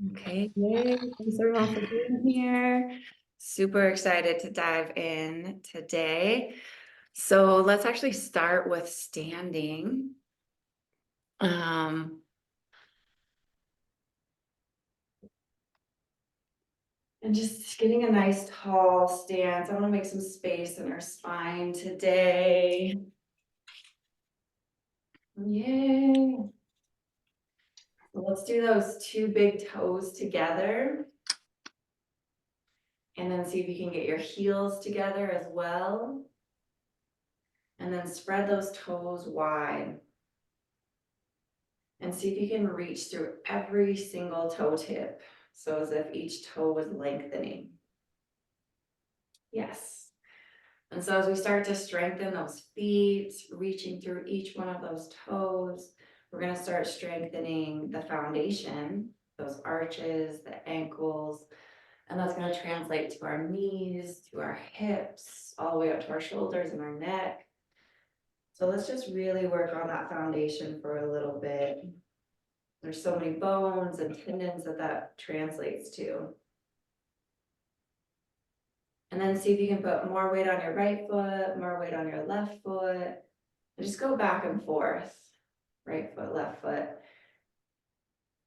Okay, yay. Thanks everyone for being here. Super excited to dive in today. So let's actually start with standing. Um, and just getting a nice tall stance. I want to make some space in our spine today. Yay. So let's do those two big toes together. And then see if you can get your heels together as well. And then spread those toes wide. And see if you can reach through every single toe tip. So as if each toe was lengthening. Yes. And so as we start to strengthen those feet, reaching through each one of those toes, we're going to start strengthening the foundation, those arches, the ankles, and that's going to translate to our knees, to our hips, all the way up to our shoulders and our neck. So let's just really work on that foundation for a little bit. There's so many bones and tendons that translates to. And then see if you can put more weight on your right foot, more weight on your left foot. And just go back and forth, right foot, left foot.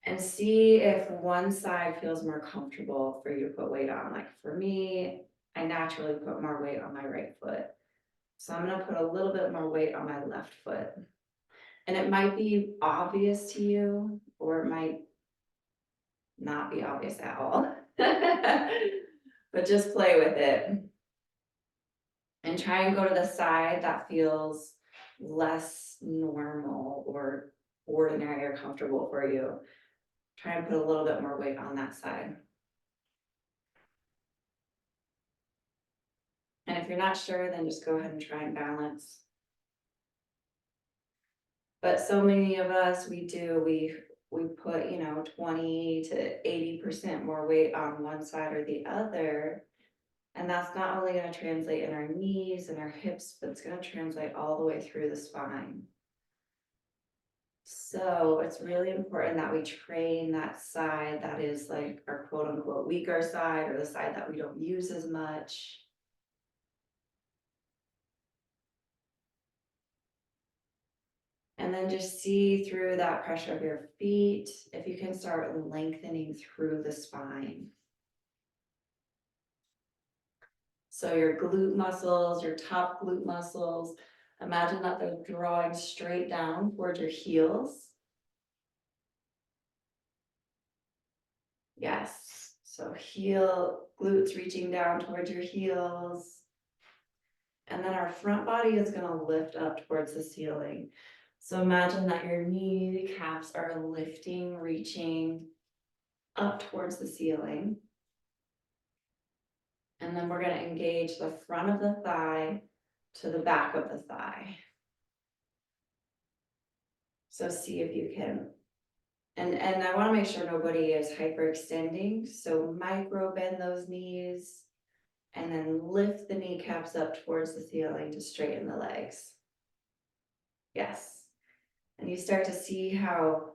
And see if one side feels more comfortable for you to put weight on. Like for me, I naturally put more weight on my right foot. So I'm gonna put a little bit more weight on my left foot. And it might be obvious to you, or it might not be obvious at all. But just play with it. And try and go to the side that feels less normal or ordinary or comfortable for you. Try and put a little bit more weight on that side. And if you're not sure, then just go ahead and try and balance. But so many of us, we put, 20 to 80% more weight on one side or the other. And that's not only going to translate in our knees and our hips, but it's going to translate all the way through the spine. So it's really important that we train that side that is like our quote unquote weaker side, or the side that we don't use as much. And then just see through that pressure of your feet, if you can start lengthening through the spine. So your glute muscles, your top glute muscles, imagine that they're drawing straight down towards your heels. Yes. So glutes reaching down towards your heels. And then our front body is going to lift up towards the ceiling. So imagine that your kneecaps are lifting, reaching up towards the ceiling. And then we're going to engage the front of the thigh to the back of the thigh. So see if you can. And I want to make sure nobody is hyperextending. So micro bend those knees and then lift the kneecaps up towards the ceiling to straighten the legs. Yes. And you start to see how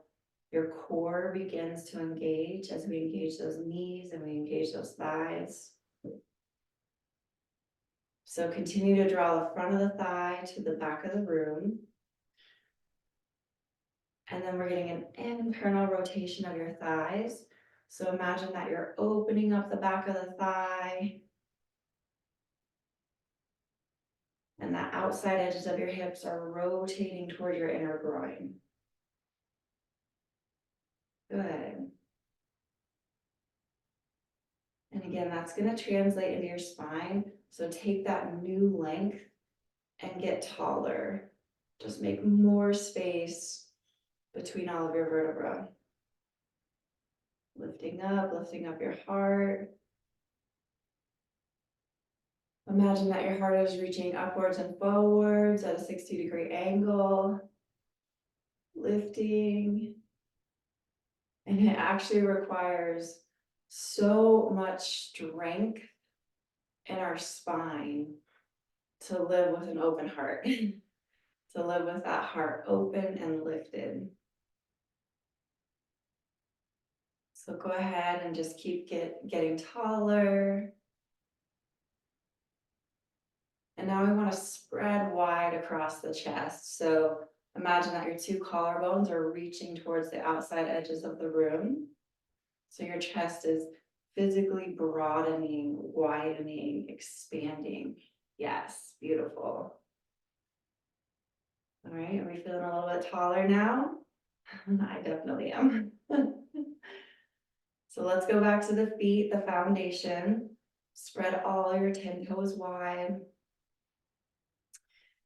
your core begins to engage as we engage those knees and we engage those thighs. So continue to draw the front of the thigh to the back of the room. And then we're getting an internal rotation of your thighs. So imagine that you're opening up the back of the thigh. And the outside edges of your hips are rotating toward your inner groin. Good. And again, that's going to translate into your spine. So take that new length and get taller. Just make more space between all of your vertebrae. Lifting up your heart. Imagine that your heart is reaching upwards and forwards at a 60-degree angle. Lifting. And it actually requires so much strength in our spine to live with an open heart, to live with that heart open and lifted. So go ahead and just keep getting taller. And now we want to spread wide across the chest. So imagine that your two collarbones are reaching towards the outside edges of the room. So your chest is physically broadening, widening, expanding. Yes, beautiful. All right, are we feeling a little bit taller now? I definitely am. So let's go back to the feet, the foundation. Spread all your 10 toes wide.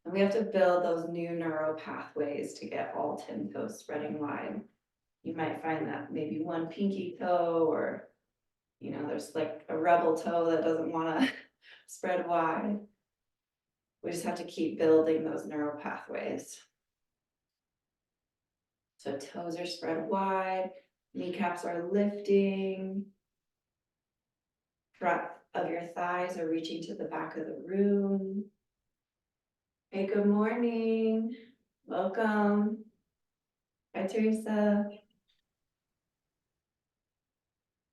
And we have to build those new neural pathways to get all 10 toes spreading wide. You might find that maybe one pinky toe, or, there's like a rebel toe that doesn't want to spread wide. We just have to keep building those neural pathways. So toes are spread wide, kneecaps are lifting, front of your thighs are reaching to the back of the room. Hey, good morning. Welcome. Hi, Teresa.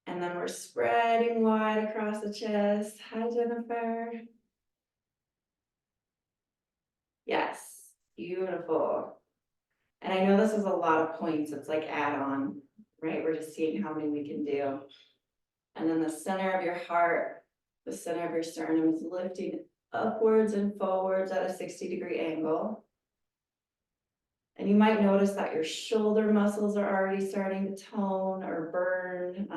And then we're spreading wide across the chest. Hi, Jennifer. Yes, beautiful. And I know this is a lot of points. It's like add-on, right? We're just seeing how many we can do. And then the center of your heart, the center of your sternum is lifting upwards and forwards at a 60-degree angle. And you might notice that your shoulder muscles are already starting to tone or burn.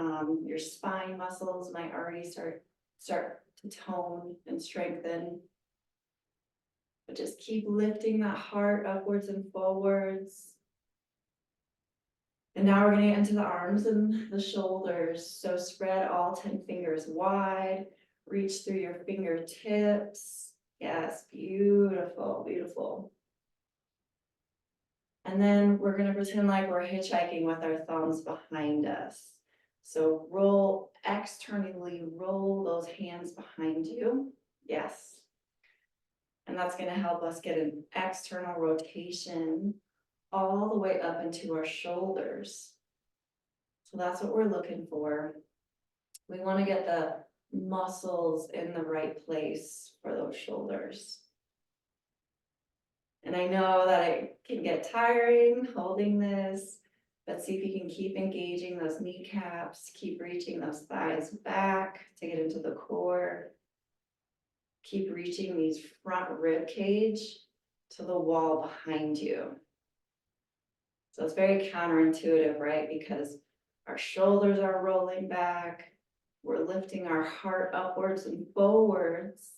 Your spine muscles might already start to tone and strengthen. But just keep lifting that heart upwards and forwards. And now we're gonna get into the arms and the shoulders. So spread all 10 fingers wide, reach through your fingertips. Yes, beautiful, beautiful. And then we're gonna pretend like we're hitchhiking with our thumbs behind us. So externally roll those hands behind you. Yes. And that's gonna help us get an external rotation all the way up into our shoulders. So that's what we're looking for. We wanna get the muscles in the right place for those shoulders. And I know that it can get tiring holding this, but see if you can keep engaging those kneecaps, keep reaching those thighs back to get into the core. Keep reaching these front rib cage to the wall behind you. So it's very counterintuitive, right? Because our shoulders are rolling back, we're lifting our heart upwards and forwards,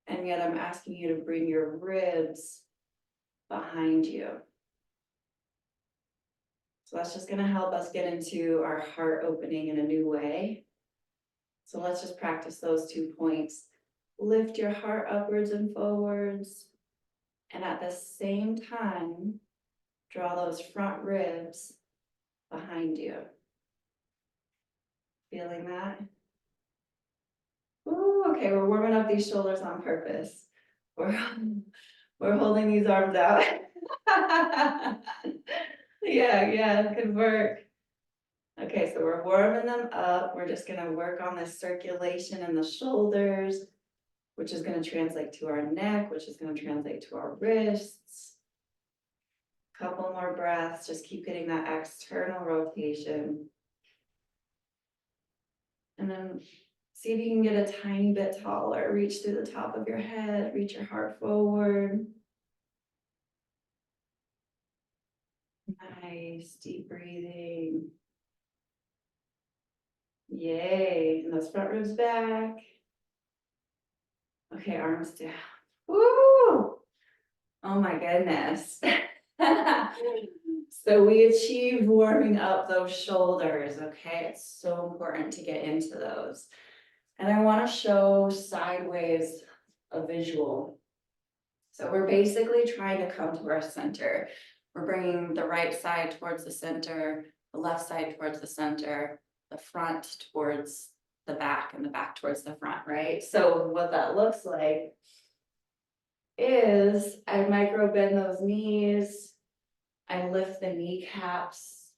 and yet I'm asking you to bring your ribs behind you. So that's just going to help us get into our heart opening in a new way. So let's just practice those 2 points. Lift your heart upwards and forwards, and at the same time, draw those front ribs behind you. Feeling that? Ooh, okay, we're warming up these shoulders on purpose. We're holding these arms out. Yeah, good work. Okay, so we're warming them up. We're just gonna work on this circulation in the shoulders, which is gonna translate to our neck, which is gonna translate to our wrists. Couple more breaths, just keep getting that external rotation. And then see if you can get a tiny bit taller. Reach through the top of your head, reach your heart forward. Nice, deep breathing. Yay, and those front ribs back. Okay, arms down. Woo! Oh my goodness. So we achieved warming up those shoulders, okay? It's so important to get into those. And I want to show sideways a visual. So we're basically trying to come to our center. We're bringing the right side towards the center, the left side towards the center, the front towards the back, and the back towards the front, right? So what that looks like is I micro bend those knees, I lift the kneecaps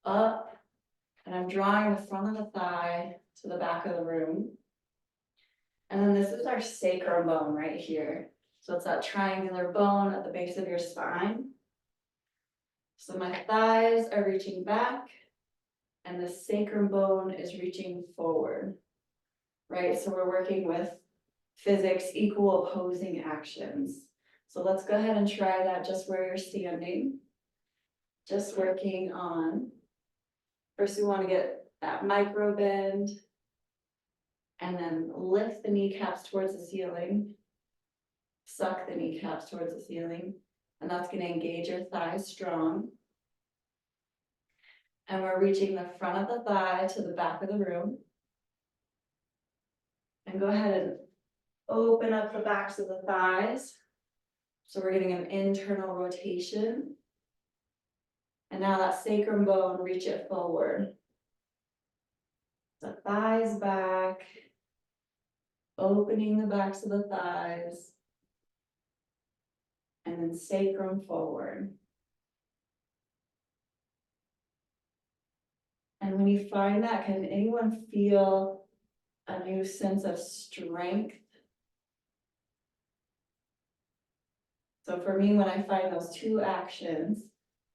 up, And I'm drawing the front of the thigh to the back of the room. And then this is our sacrum bone right here. So it's that triangular bone at the base of your spine. So my thighs are reaching back and the sacrum bone is reaching forward, right? So we're working with physics, equal opposing actions. So let's go ahead and try that just where you're standing. Just working on, first we want to get that micro bend and then lift the kneecaps towards the ceiling. Suck the kneecaps towards the ceiling, and that's going to engage your thighs strong. And we're reaching the front of the thigh to the back of the room. And go ahead and open up the backs of the thighs. So we're getting an internal rotation. And now that sacrum bone, reach it forward. The thighs back, opening the backs of the thighs. And then sacrum forward. And when you find that, can anyone feel a new sense of strength? So for me, when I find those two actions,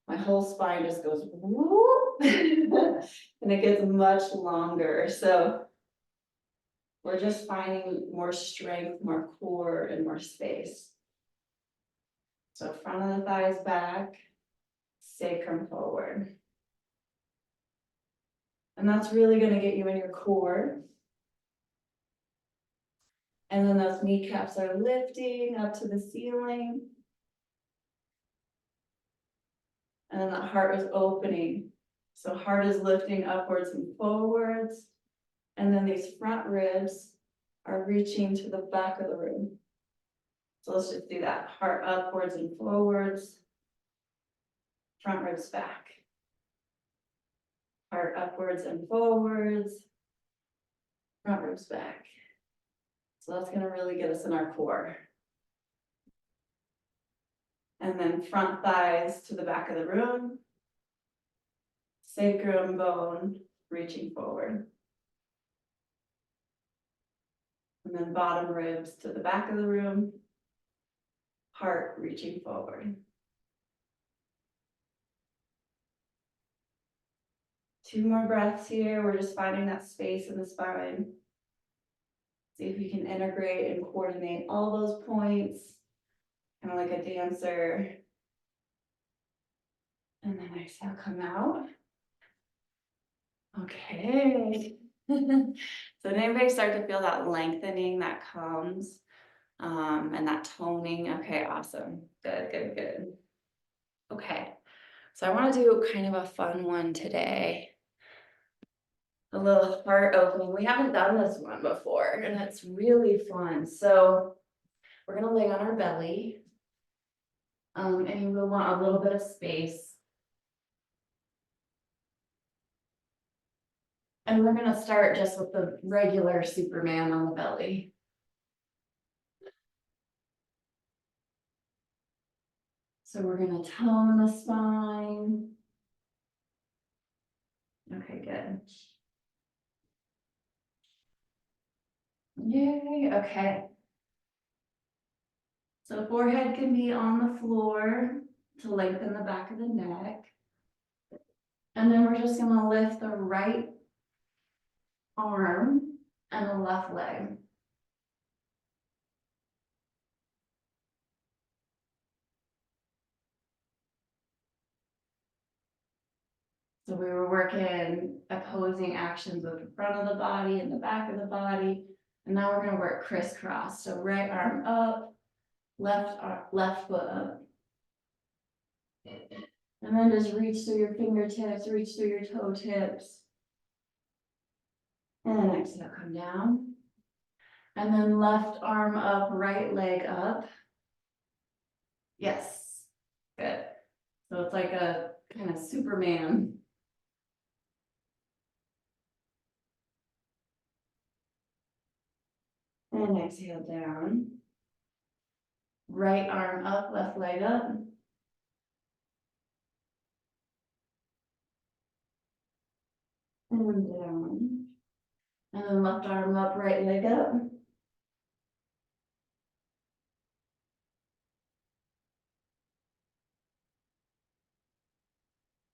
my whole spine just goes whoop, and it gets much longer. So we're just finding more strength, more core, and more space. So front of the thighs back, sacrum forward. And that's really going to get you in your core. And then those kneecaps are lifting up to the ceiling. And then the heart is opening. So heart is lifting upwards and forwards. And then these front ribs are reaching to the back of the room. So let's just do that. Heart upwards and forwards. Front ribs back. Heart upwards and forwards. Front ribs back. So that's going to really get us in our core. And then front thighs to the back of the room. Sacrum bone reaching forward. And then bottom ribs to the back of the room. Heart reaching forward. 2 more breaths here. We're just finding that space in the spine. See if you can integrate and coordinate all those points, kind of like a dancer. And then exhale, come out. Okay. So did anybody start to feel that lengthening that comes and that toning? Okay, awesome. Good, good, good. Okay, so I want to do kind of a fun one today. A little heart opening. We haven't done this one before, and it's really fun. So we're gonna lay on our belly, and you will want a little bit of space. And we're gonna start just with the regular Superman on the belly. So we're gonna tone the spine. Okay, good. Yay, okay. So forehead can be on the floor to lengthen the back of the neck. And then we're just gonna lift the right arm and the left leg. So we were working opposing actions with the front of the body and the back of the body. And now we're gonna work crisscross. So right arm up, left foot up. And then just reach through your fingertips, reach through your toe tips. And then exhale, come down. And then left arm up, right leg up. Yes, good. So it's like a kind of Superman. And exhale down. Right arm up, left leg up. and down. And then left arm up, right leg up.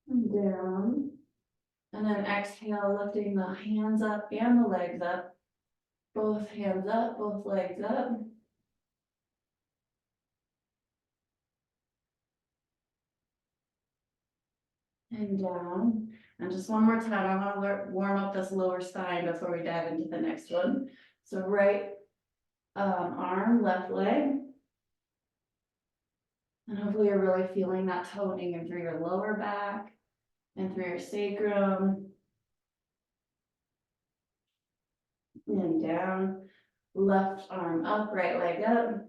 And down. And then exhale, lifting the hands up and the legs up. Both hands up, both legs up. And down. And just one more time, I want to warm up this lower spine before we dive into the next one. So right arm, left leg. And hopefully you're really feeling that toning in through your lower back and through your sacrum. And down, left arm up, right leg up.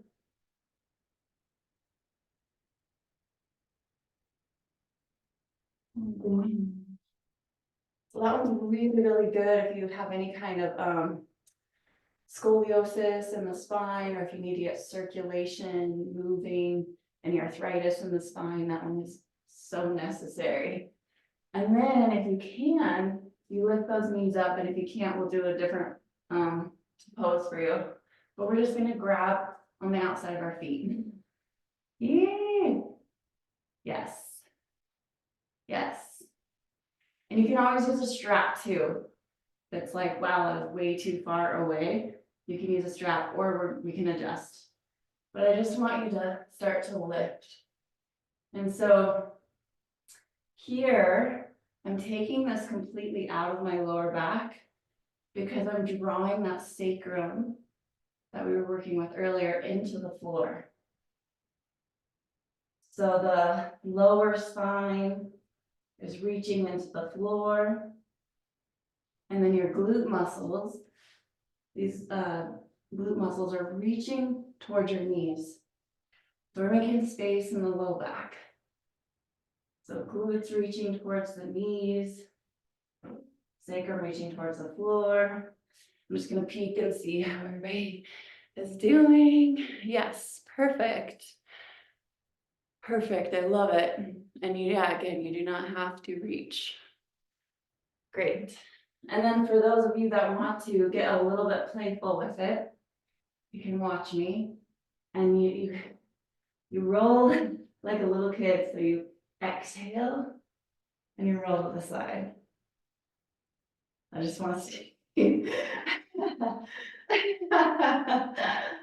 So that one's really, really good if you have any kind of scoliosis in the spine, or if you need to get circulation moving, any arthritis in the spine, that one is so necessary. And then if you can, you lift those knees up, and if you can't, we'll do a different pose for you. But we're just gonna grab on the outside of our feet. Yeah. Yes. Yes. And you can always use a strap too. That's like, wow, that is way too far away. You can use a strap, or we can adjust. But I just want you to start to lift. And so here, I'm taking this completely out of my lower back because I'm drawing that sacrum that we were working with earlier into the floor. So the lower spine is reaching into the floor. And then your glute muscles, these glute muscles are reaching towards your knees. So we're making space in the low back. So glutes reaching towards the knees, sacrum reaching towards the floor. I'm just gonna peek and see how everybody is doing. Yes, perfect. Perfect, I love it. And again, you do not have to reach. Great. And then for those of you that want to get a little bit playful with it, you can watch me, and you roll like a little kid. So you exhale and you roll to the side. I just want to see.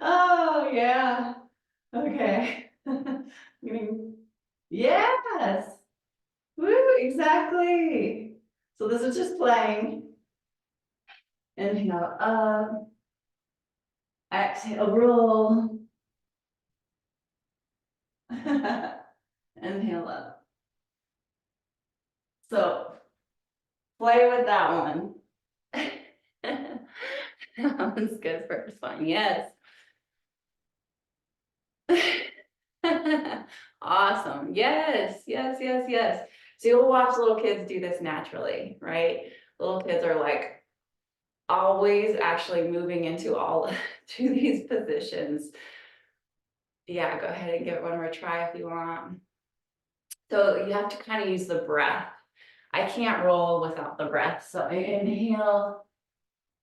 Oh yeah. Okay. Yes. Woo, exactly. So this is just playing. Inhale up. Exhale, roll. Inhale up. So play with that one. That one's good for fun. Yes. Awesome. Yes, yes, yes, yes. So you'll watch little kids do this naturally, right? Little kids are like always actually moving into all to these positions. Yeah, go ahead and give it one more try if you want. So you have to kind of use the breath. I can't roll without the breath. So I inhale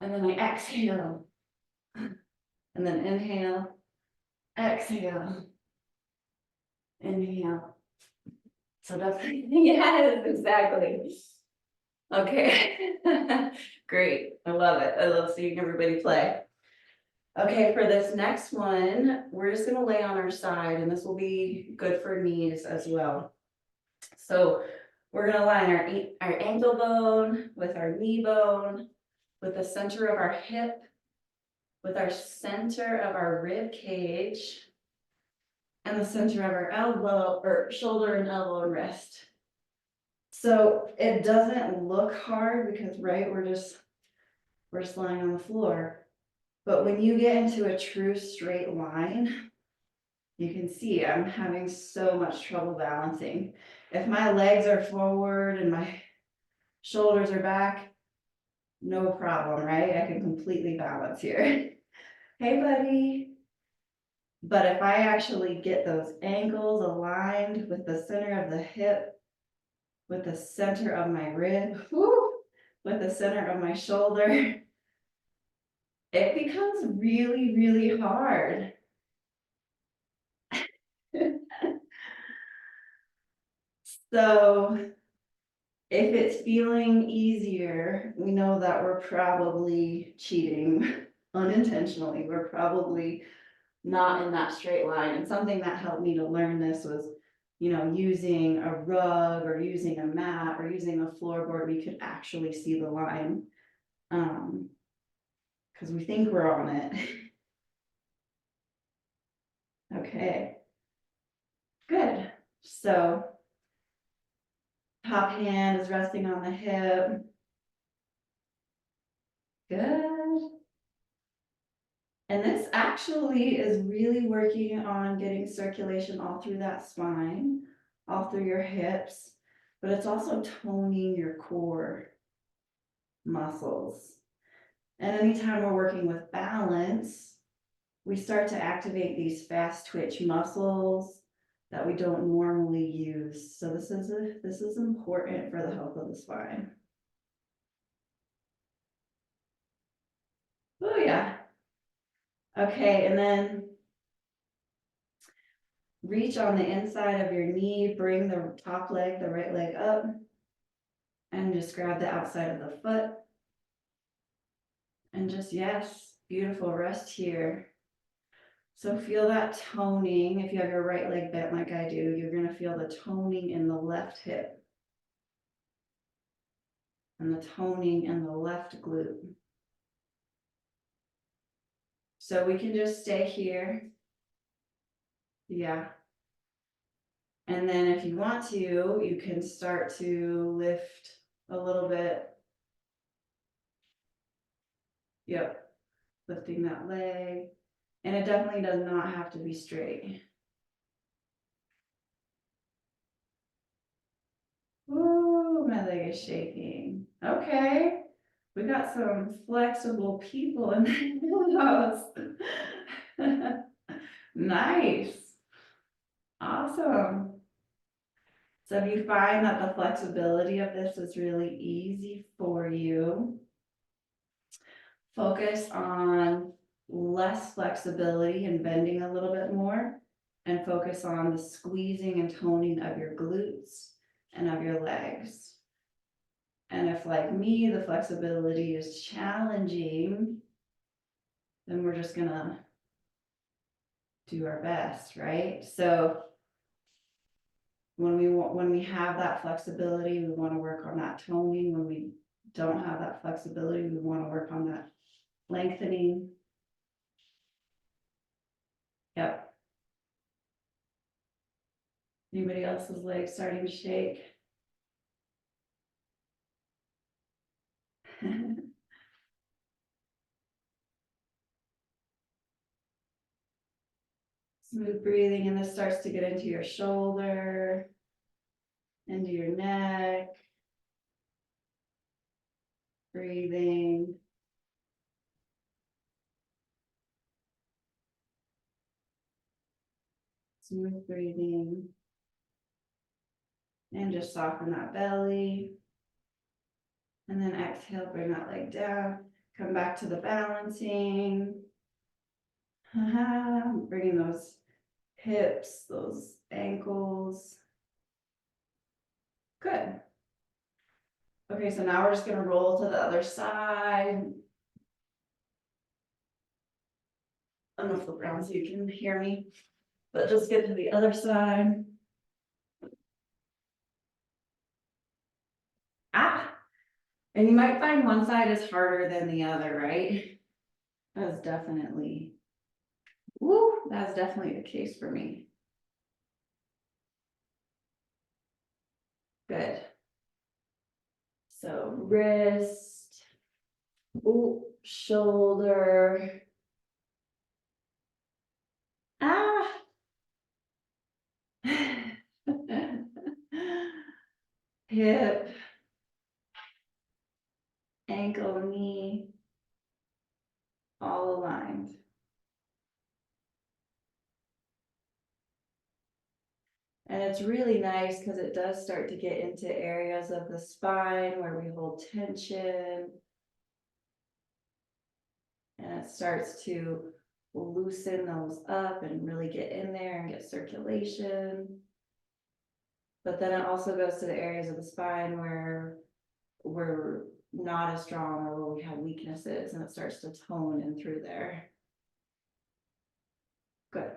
and then I exhale. And then inhale, exhale, inhale. So that's, yes, exactly. Okay, great. I love it. I love seeing everybody play. Okay, for this next one, we're just gonna lay on our side, and this will be good for knees as well. So we're gonna line our ankle bone with our knee bone, with the center of our hip, with our center of our rib cage, and the center of our elbow or shoulder and elbow and wrist. So it doesn't look hard because, right, we're just lying on the floor. But when you get into a true straight line, you can see I'm having so much trouble balancing. If my legs are forward and my shoulders are back, no problem, right? I can completely balance here. Hey, buddy. But if I actually get those ankles aligned with the center of the hip, with the center of my rib, whoo, with the center of my shoulder, it becomes really, really hard. So if it's feeling easier, we know that we're probably cheating unintentionally. We're probably not in that straight line. And something that helped me to learn this was, using a rug or using a mat or using a floorboard, we could actually see the line. Because we think we're on it. Okay. Good. So top hand is resting on the hip. Good. And this actually is really working on getting circulation all through that spine, all through your hips, but it's also toning your core muscles. And anytime we're working with balance, we start to activate these fast twitch muscles that we don't normally use. So this is important for the health of the spine. Oh yeah. Okay, and then reach on the inside of your knee, bring the top leg, the right leg up, and just grab the outside of the foot. And just, yes, beautiful, rest here. So feel that toning. If you have your right leg bent like I do, you're gonna feel the toning in the left hip. And the toning in the left glute. So we can just stay here. Yeah. And then if you want to, you can start to lift a little bit. Yep. Lifting that leg. And it definitely does not have to be straight. Ooh, my leg is shaking. Okay. We got some flexible people in the house. Nice. Awesome. So if you find that the flexibility of this is really easy for you, focus on less flexibility and bending a little bit more, and focus on the squeezing and toning of your glutes and of your legs. And if, like me, the flexibility is challenging, then we're just gonna do our best, right? So when we have that flexibility, we want to work on that toning. When we don't have that flexibility, we want to work on that lengthening. Yep. Anybody else's leg starting to shake? Smooth breathing, and this starts to get into your shoulder, into your neck. Breathing. Smooth breathing. And just soften that belly. And then exhale, bring that leg down. Come back to the balancing. Bringing those hips, those ankles. Good. Okay, so now we're just gonna roll to the other side. I'm gonna flip around so you can hear me, but just get to the other side. Ah, and you might find one side is harder than the other, right? That's definitely, woo, that's definitely the case for me. Good. So wrist, ooh, shoulder. Ah. Hip, ankle, knee, all aligned. And it's really nice because it does start to get into areas of the spine where we hold tension. And it starts to loosen those up and really get in there and get circulation. But then it also goes to the areas of the spine where we're not as strong or where we have weaknesses, and it starts to tone in through there. Good.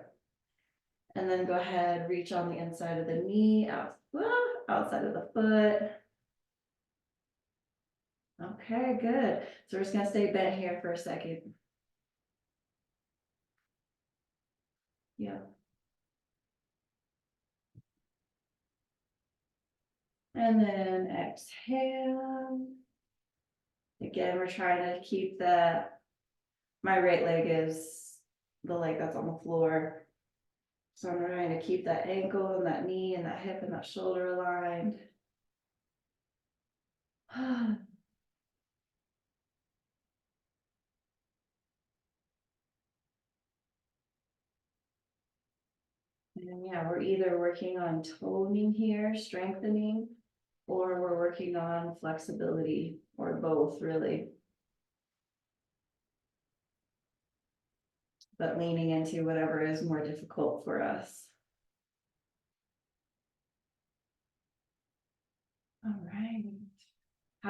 And then go ahead, reach on the inside of the knee, outside of the foot. Okay, good. So we're just gonna stay bent here for a second. Yeah. And then exhale. Again, we're trying to keep my right leg is the leg that's on the floor. So I'm trying to keep that ankle and that knee and that hip and that shoulder aligned. And yeah, we're either working on toning here, strengthening, or we're working on flexibility, or both really. But leaning into whatever is more difficult for us. All right.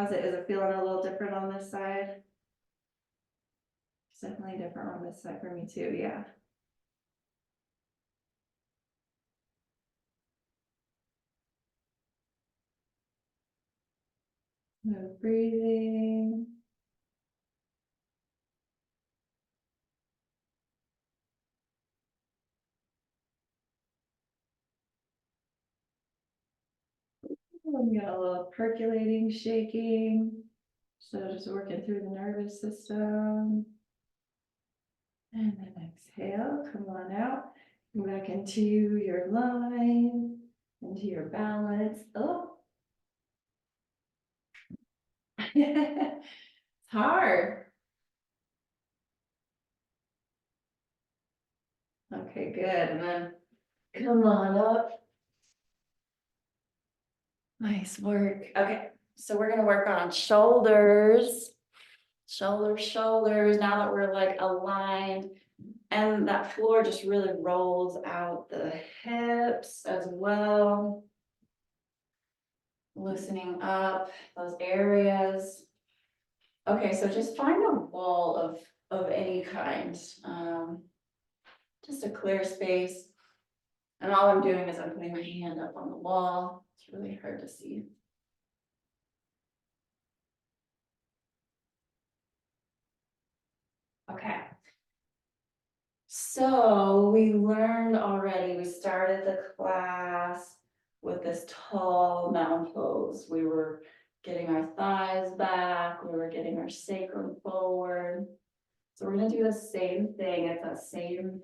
Is it feeling a little different on this side? It's definitely different on this side for me too, yeah. No breathing. We got a little percolating, shaking. So just working through the nervous system. And then exhale, come on out. Come back into your line, into your balance. Oh. It's hard. Okay, good. And then come on up. Nice work. Okay, so we're gonna work on shoulders. Shoulders. Now that we're like aligned, and that floor just really rolls out the hips as well. Loosening up those areas. Okay, so just find a wall of any kind. Just a clear space. And all I'm doing is I'm putting my hand up on the wall. It's really hard to see. Okay. So we learned already, we started the class with this tall mountain pose. We were getting our thighs back, we were getting our sacrum forward. So we're gonna do the same thing at the same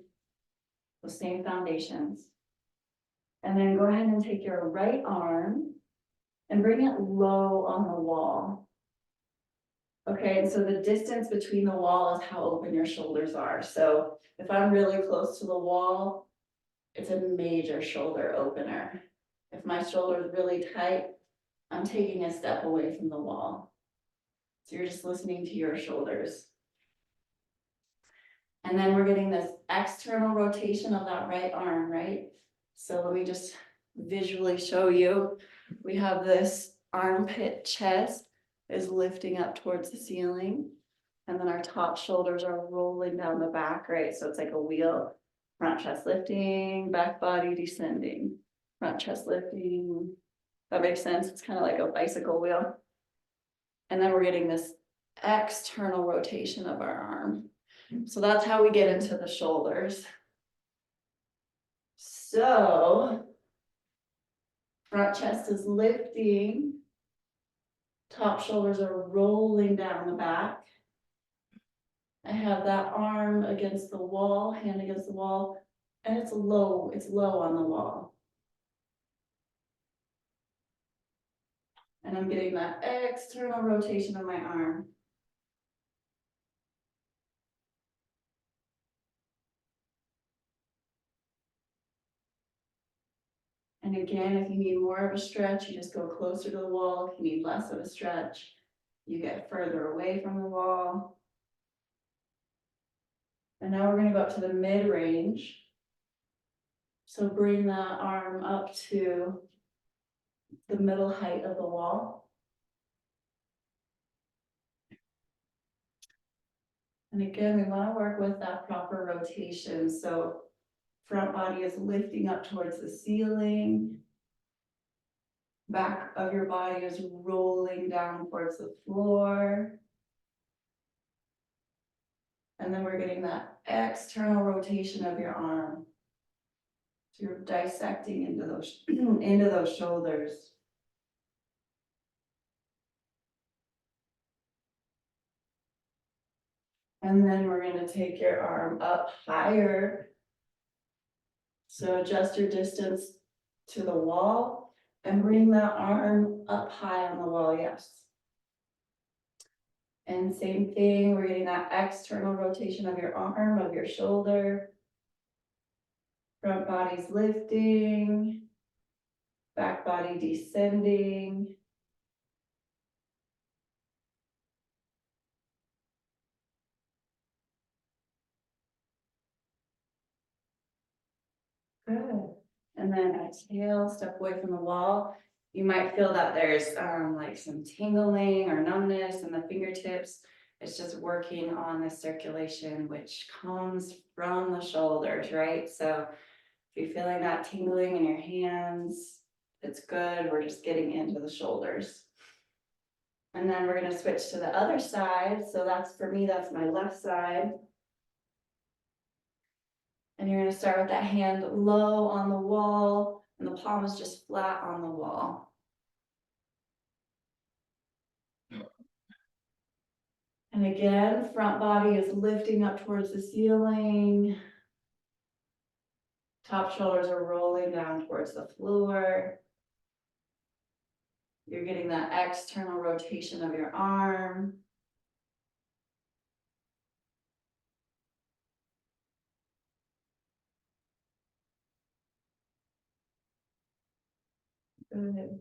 foundations. And then go ahead and take your right arm and bring it low on the wall. Okay, and so the distance between the wall is how open your shoulders are. So if I'm really close to the wall, it's a major shoulder opener. If my shoulder is really tight, I'm taking a step away from the wall. So you're just listening to your shoulders. And then we're getting this external rotation of that right arm, right? So let me just visually show you. We have this armpit chest is lifting up towards the ceiling. And then our top shoulders are rolling down the back, right? So it's like a wheel. Front chest lifting, back body descending. Front chest lifting. That makes sense. It's kind of like a bicycle wheel. And then we're getting this external rotation of our arm. So that's how we get into the shoulders. So front chest is lifting. Top shoulders are rolling down the back. I have that arm against the wall, hand against the wall, and it's low on the wall. And I'm getting that external rotation of my arm. And again, if you need more of a stretch, you just go closer to the wall. If you need less of a stretch, you get further away from the wall. And now we're gonna go up to the mid-range. So bring the arm up to the middle height of the wall. And again, we want to work with that proper rotation. So front body is lifting up towards the ceiling. Back of your body is rolling down towards the floor. And then we're getting that external rotation of your arm. So you're dissecting into those, into those shoulders. And then we're going to take your arm up higher. So adjust your distance to the wall and bring that arm up high on the wall, yes. And same thing, we're getting that external rotation of your arm, of your shoulder. Front body's lifting, back body descending. Good. And then exhale, step away from the wall. You might feel that there's like some tingling or numbness in the fingertips. It's just working on the circulation, which comes from the shoulders, right? So if you're feeling that tingling in your hands, it's good. We're just getting into the shoulders. And then we're gonna switch to the other side. So that's, for me, that's my left side. And you're gonna start with that hand low on the wall, and the palm is just flat on the wall. And again, front body is lifting up towards the ceiling. Top shoulders are rolling down towards the floor. You're getting that external rotation of your arm. Good.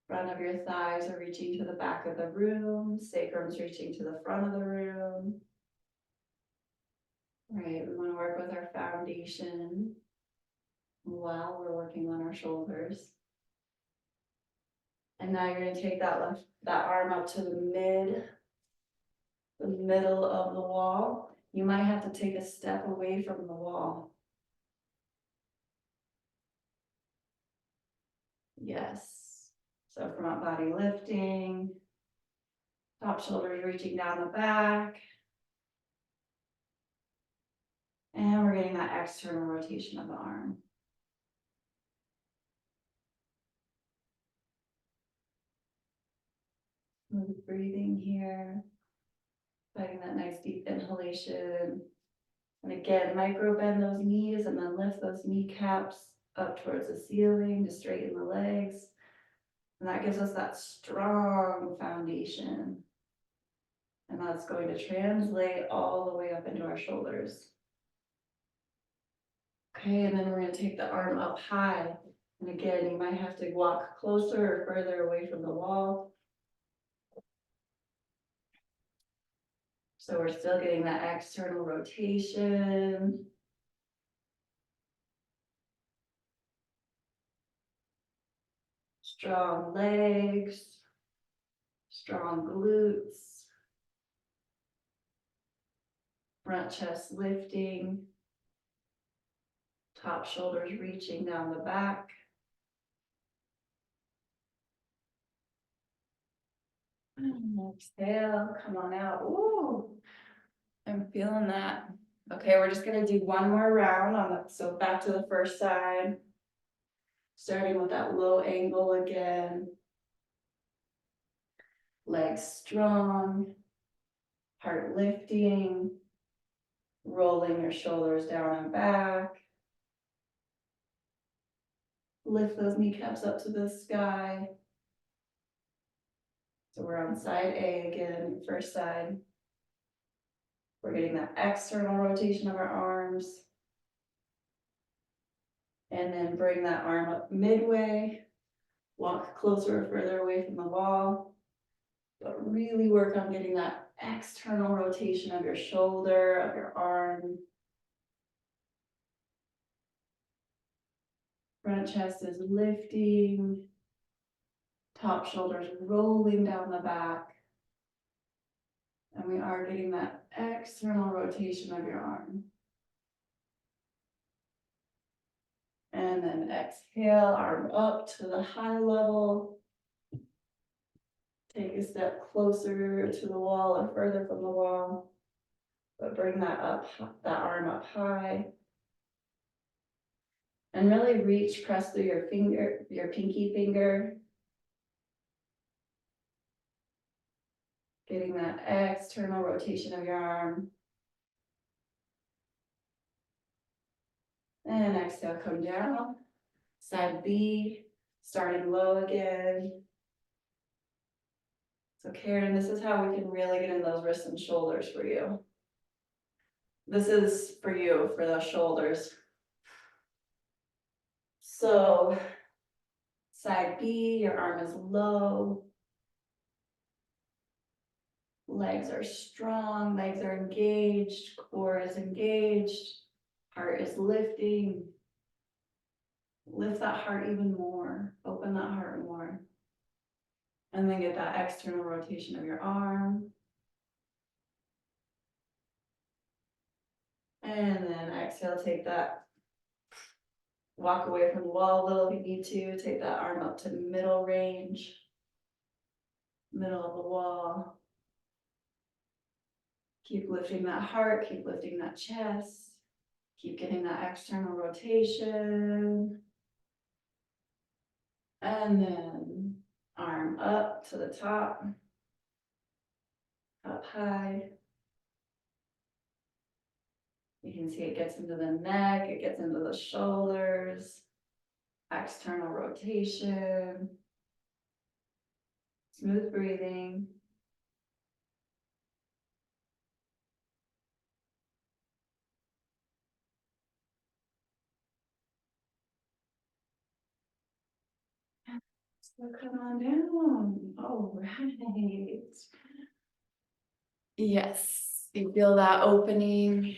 Front of your thighs are reaching to the back of the room. Sacrum's reaching to the front of the room. Right, we want to work with our foundation while we're working on our shoulders. And now you're gonna take that arm up to the middle of the wall. You might have to take a step away from the wall. Yes. So front body lifting, top shoulders reaching down the back. And we're getting that external rotation of the arm. Smooth breathing here. Finding that nice deep inhalation. And again, micro bend those knees and then lift those kneecaps up towards the ceiling to straighten the legs. And that gives us that strong foundation. And that's going to translate all the way up into our shoulders. Okay, and then we're going to take the arm up high. And again, you might have to walk closer or further away from the wall. So we're still getting that external rotation. Strong legs, strong glutes, front chest lifting, top shoulders reaching down the back. Exhale, come on out. Ooh, I'm feeling that. Okay, we're just gonna do one more round on the, so back to the first side. Starting with that low angle again. Legs strong, heart lifting, rolling your shoulders down and back. Lift those kneecaps up to the sky. So we're on side A again, first side. We're getting that external rotation of our arms. And then bring that arm up midway, walk closer or further away from the wall. But really work on getting that external rotation of your shoulder, of your arm. Front chest is lifting. Top shoulders rolling down the back. And we are getting that external rotation of your arm. And then exhale, arm up to the high level. Take a step closer to the wall or further from the wall. But bring that up, that arm up high. And really reach, press through your finger, your pinky finger. Getting that external rotation of your arm. And exhale, come down. Side B, starting low again. So Karen, this is how we can really get in those wrists and shoulders for you. This is for you, for those shoulders. So side B, your arm is low. Legs are strong, legs are engaged, core is engaged, heart is lifting. Lift that heart even more, open that heart more. And then get that external rotation of your arm. And then exhale, take that, walk away from the wall a little if you need to, take that arm up to middle range, middle of the wall. Keep lifting that heart, keep lifting that chest, keep getting that external rotation. And then arm up to the top, up high. You can see it gets into the neck, it gets into the shoulders, external rotation, smooth breathing. So come on down. All right. Yes, you feel that opening.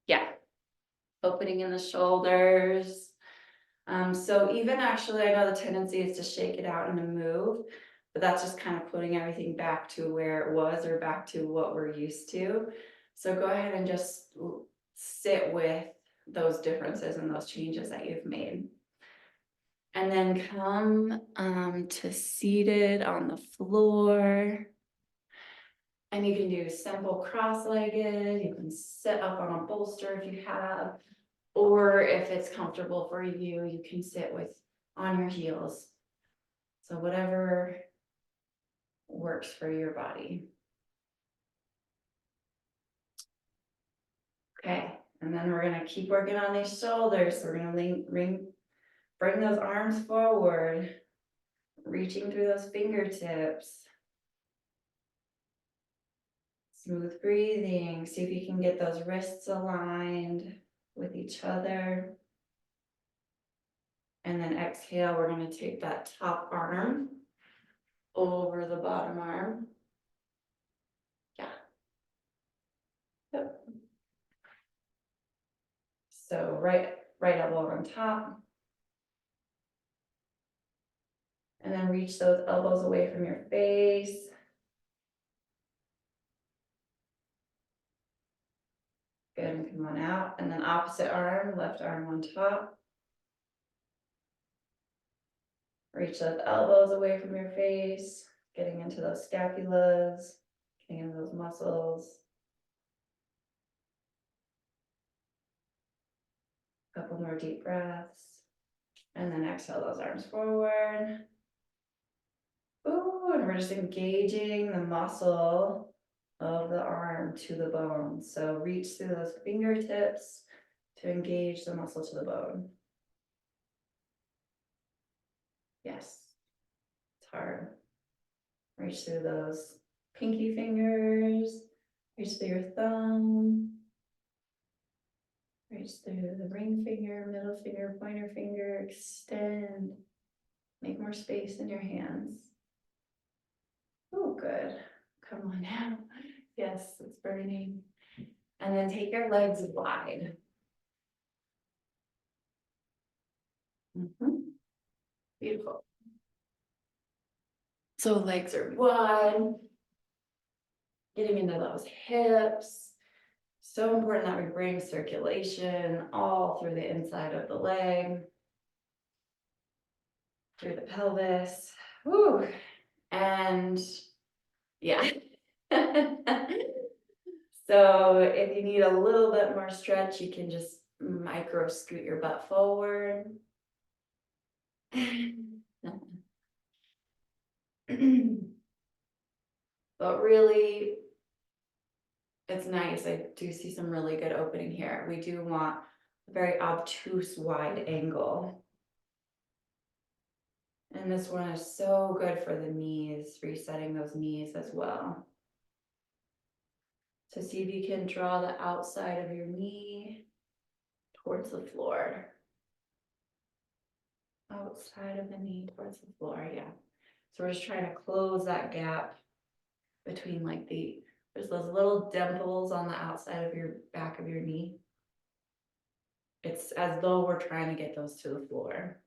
Yeah, opening in the shoulders. So even actually, I know the tendency is to shake it out and to move, but that's just kind of putting everything back to where it was or back to what we're used to. So go ahead and just sit with those differences and those changes that you've made. And then come to seated on the floor. And you can do simple cross-legged, you can sit up on a bolster if you have, or if it's comfortable for you, you can sit with on your heels. So whatever works for your body. Okay, and then we're gonna keep working on these shoulders. So we're gonna bring those arms forward, reaching through those fingertips. Smooth breathing. See if you can get those wrists aligned with each other. And then exhale, we're going to take that top arm over the bottom arm. Yeah. Yep. So right elbow on top. And then reach those elbows away from your face. Good, and come on out. And then opposite arm, left arm on top. Reach those elbows away from your face, getting into those scapulas, getting into those muscles. Couple more deep breaths. And then exhale those arms forward. Ooh, and we're just engaging the muscle of the arm to the bone. So reach through those fingertips to engage the muscle to the bone. Yes, it's hard. Reach through those pinky fingers, reach through your thumb, Reach through the ring finger, middle finger, pointer finger, extend. Make more space in your hands. Oh, good. Come on now. Yes, it's burning. And then take your legs wide. Beautiful. So legs are wide. Getting into those hips. So important that we bring circulation all through the inside of the leg. Through the pelvis. Woo. And yeah. So if you need a little bit more stretch, you can just micro scoot your butt forward. But really, it's nice. I do see some really good opening here. We do want a very obtuse wide angle. And this one is so good for the knees, resetting those knees as well. So see if you can draw the outside of your knee towards the floor. Outside of the knee towards the floor, yeah. So we're just trying to close that gap between like there's those little dimples on the outside of your back of your knee. It's as though we're trying to get those to the floor.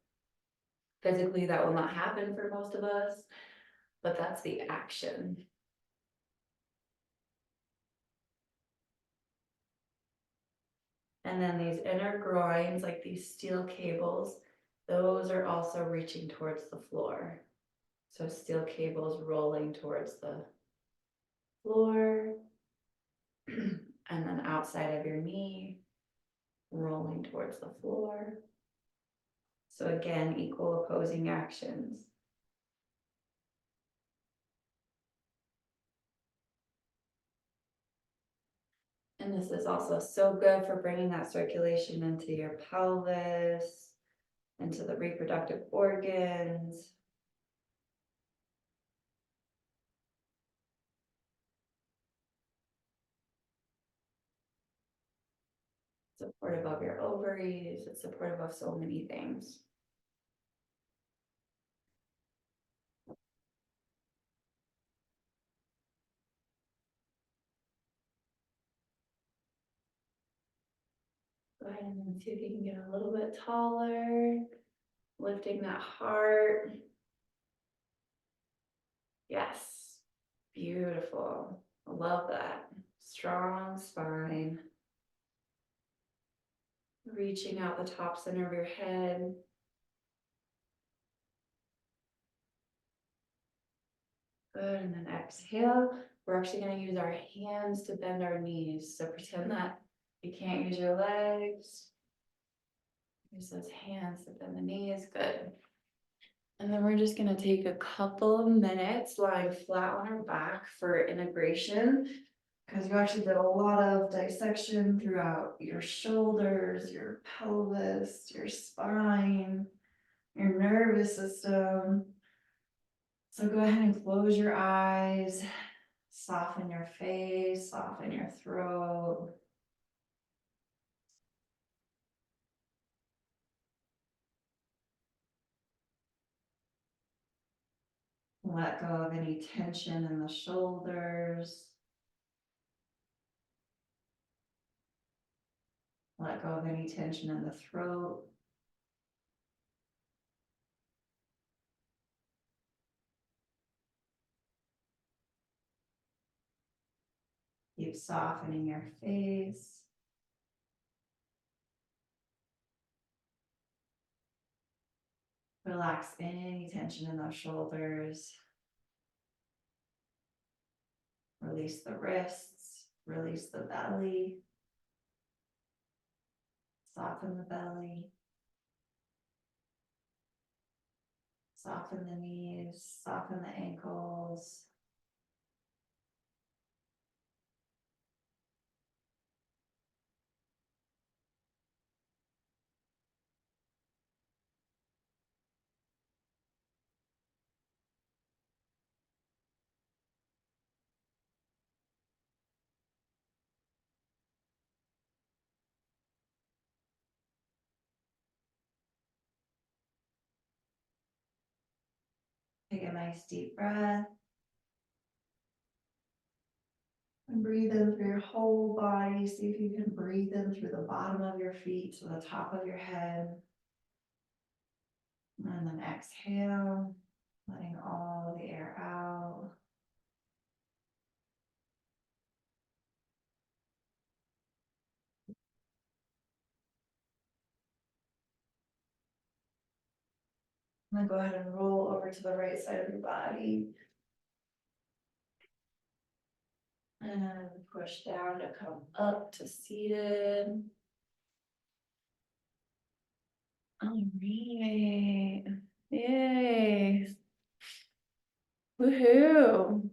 Physically, that will not happen for most of us, but that's the action. And then these inner groins, like these steel cables, those are also reaching towards the floor. So steel cables rolling towards the floor. And then outside of your knee, rolling towards the floor. So again, equal opposing actions. And this is also so good for bringing that circulation into your pelvis, into the reproductive organs. Supportive of your ovaries, it's supportive of so many things. Go ahead and see if you can get a little bit taller, lifting that heart. Yes, beautiful. I love that. Strong spine. Reaching out the top center of your head. Good, and then exhale. We're actually going to use our hands to bend our knees. So pretend that you can't use your legs. Use those hands to bend the knees. Good. And then we're just going to take a couple of minutes lying flat on our back for integration, because you actually did a lot of dissection throughout your shoulders, your pelvis, your spine, your nervous system. So go ahead and close your eyes, soften your face, soften your throat. Let go of any tension in the shoulders. Let go of any tension in the throat. Keep softening your face. Relax any tension in those shoulders. Release the wrists, release the belly. Soften the belly. Soften the knees, soften the ankles. nice deep breath. And breathe in through your whole body. See if you can breathe in through the bottom of your feet to the top of your head. And then exhale, letting all the air out. And then go ahead and roll over to the right side of your body. And push down to come up to seated. All right. Yay. Woohoo.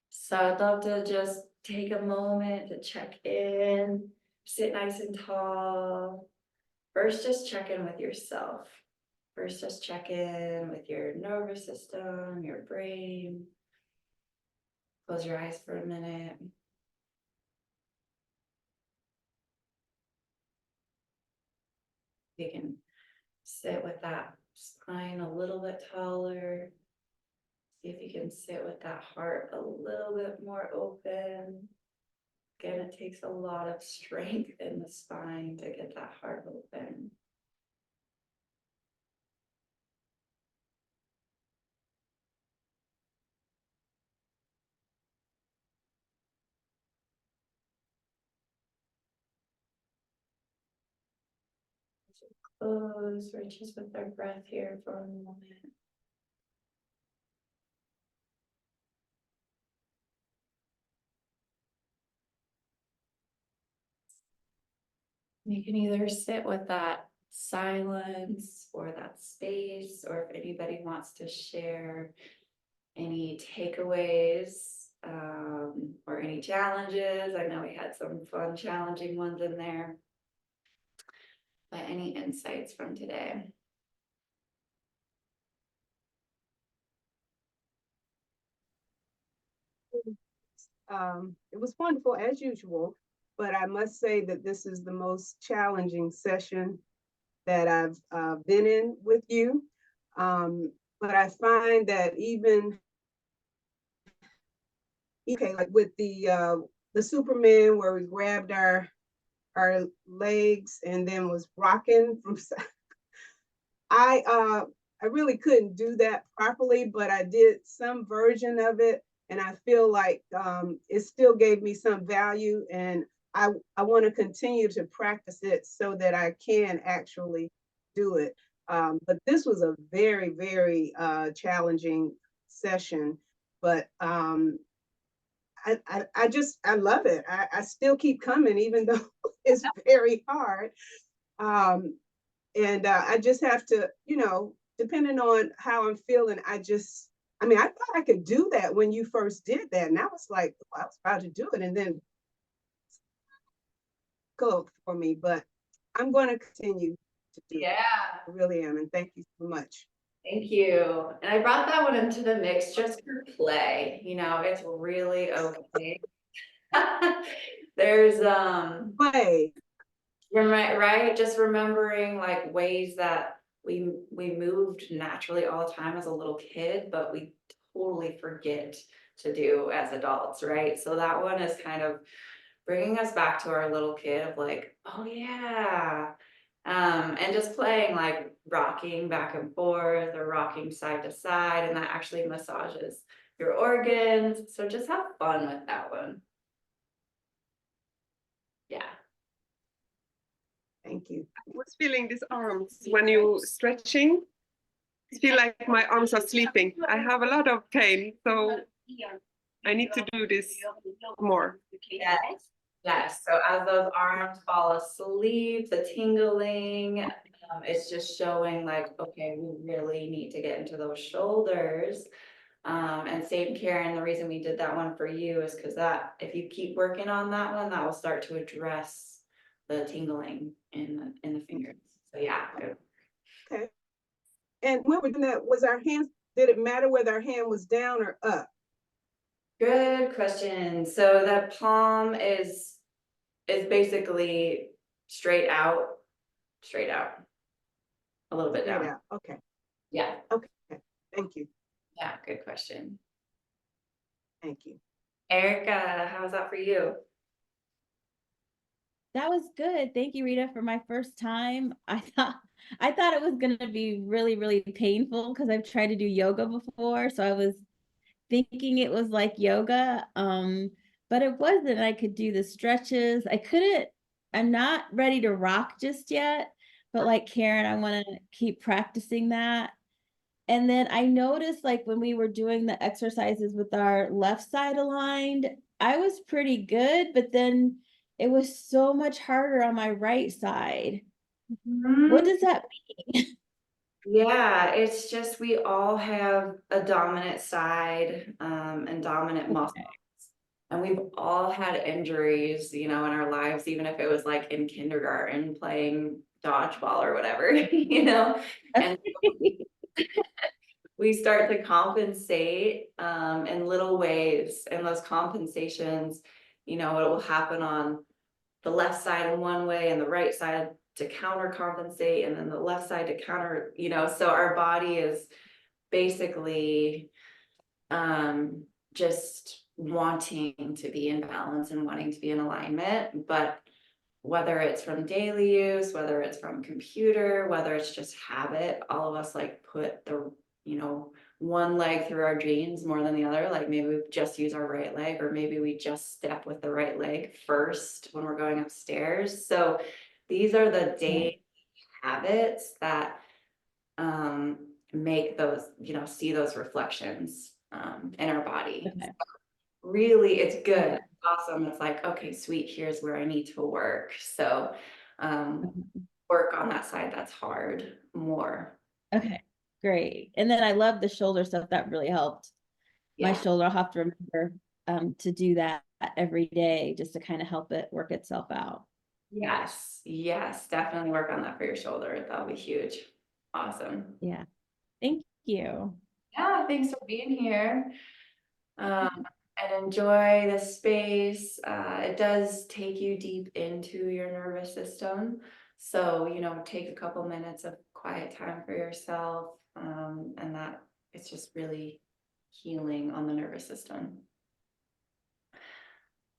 So I'd love to just take a moment to check in, sit nice and tall. First, just check in with yourself. First, just check in with your nervous system, your brain. Close your eyes for a minute. You can sit with that spine a little bit taller. See if you can sit with that heart a little bit more open. Again, it takes a lot of strength in the spine to get that heart open. Close, we're just with our breath here for a moment. You can either sit with that silence or that space, or if anybody wants to share any takeaways or any challenges. I know we had some fun, challenging ones in there. But any insights from today? It was wonderful as usual, but I must say that this is the most challenging session that I've been in with you. But I find that even like with the Superman where we grabbed our legs and then was rocking from I really couldn't do that properly, but I did some version of it. And I feel like it still gave me some value, and I want to continue to practice it so that I can actually do it. But this was a very, very challenging session, but I love it. I still keep coming, even though it's very hard. And I just have to, depending on how I'm feeling, I thought I could do that when you first did that. And I was like, I was about to do it and then go for me, but I'm going to continue to do it. I really am. And thank you so much. Thank you. And I brought that one into the mix just for play. It's really okay. There's Play. right, just remembering like ways that we moved naturally all the time as a little kid, but we totally forget to do as adults, right? So that one is kind of bringing us back to our little kid of like, oh yeah. And just playing like rocking back and forth or rocking side to side, and that actually massages your organs. So just have fun with that one. Yeah. Thank you. I was feeling these arms when you stretching. I feel like my arms are sleeping. I have a lot of pain, so I need to do this more. Yes. Yes. So as those arms fall asleep, the tingling, it's just showing like, okay, we really need to get into those shoulders. And same, Karen, the reason we did that one for you is because that if you keep working on that one, that will start to address the tingling in the fingers. So yeah, good. Okay. And when we're doing that, was our hands, did it matter whether our hand was down or up? Good question. So the palm is basically straight out, a little bit Straight down. out. Okay. Yeah. Okay. Thank you. Yeah, good question. Thank you. Erica, how was that for you? That was good. Thank you, Rita, for my first time. I thought it was gonna be really, really painful because I've tried to do yoga before. So I was thinking it was like yoga. But it wasn't. I could do the stretches. I'm not ready to rock just yet, but like Karen, I want to keep practicing that. And then I noticed like when we were doing the exercises with our left side aligned, I was pretty good, but then it was so much harder on my right side. What does that mean? Yeah, it's just we all have a dominant side and dominant muscles. And we've all had injuries, you know, in our lives, even if it was like in kindergarten playing dodgeball or whatever, you know. And we start to compensate in little ways, and those compensations, you know, it will happen on the left side in one way and the right side to counter compensate, and then the left side to counter, you know, so our body is basically just wanting to be in balance and wanting to be in alignment. But whether it's from daily use, whether it's from computer, whether it's just habit, all of us like put the, you know, one leg through our jeans more than the other. Like maybe we just use our right leg, or maybe we just step with the right leg first when we're going upstairs. So these are the daily habits that make those, you know, see those reflections in our body. Okay. Really, it's good. Awesome. It's like, okay, sweet, here's where I need to work. So work on that side that's hard more. Okay, great. And then I love the shoulder stuff. That really helped. My Yeah. shoulder, I'll have to remember to do that every day just to kind of help it work itself out. Yes, yes, definitely work on that for your shoulder. That'll be huge. Awesome. Yeah. Thank you. Yeah, thanks for being here. And enjoy the space. It does take you deep into your nervous system. So, you know, take a couple minutes of quiet time for yourself. And that it's just really healing on the nervous system.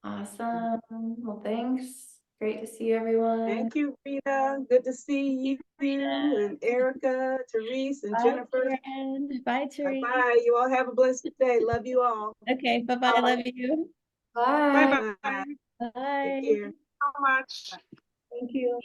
Awesome. Well, thanks. Great to see everyone. Thank you, Rita. Good to see you and Erica, Therese, and Bye, Jennifer. Karen. Bye, Therese. Bye. You all have a blessed day. Love you all. Okay, bye-bye. Love you. Bye. Bye bye. Bye. Bye. Take care. So much. Thank you.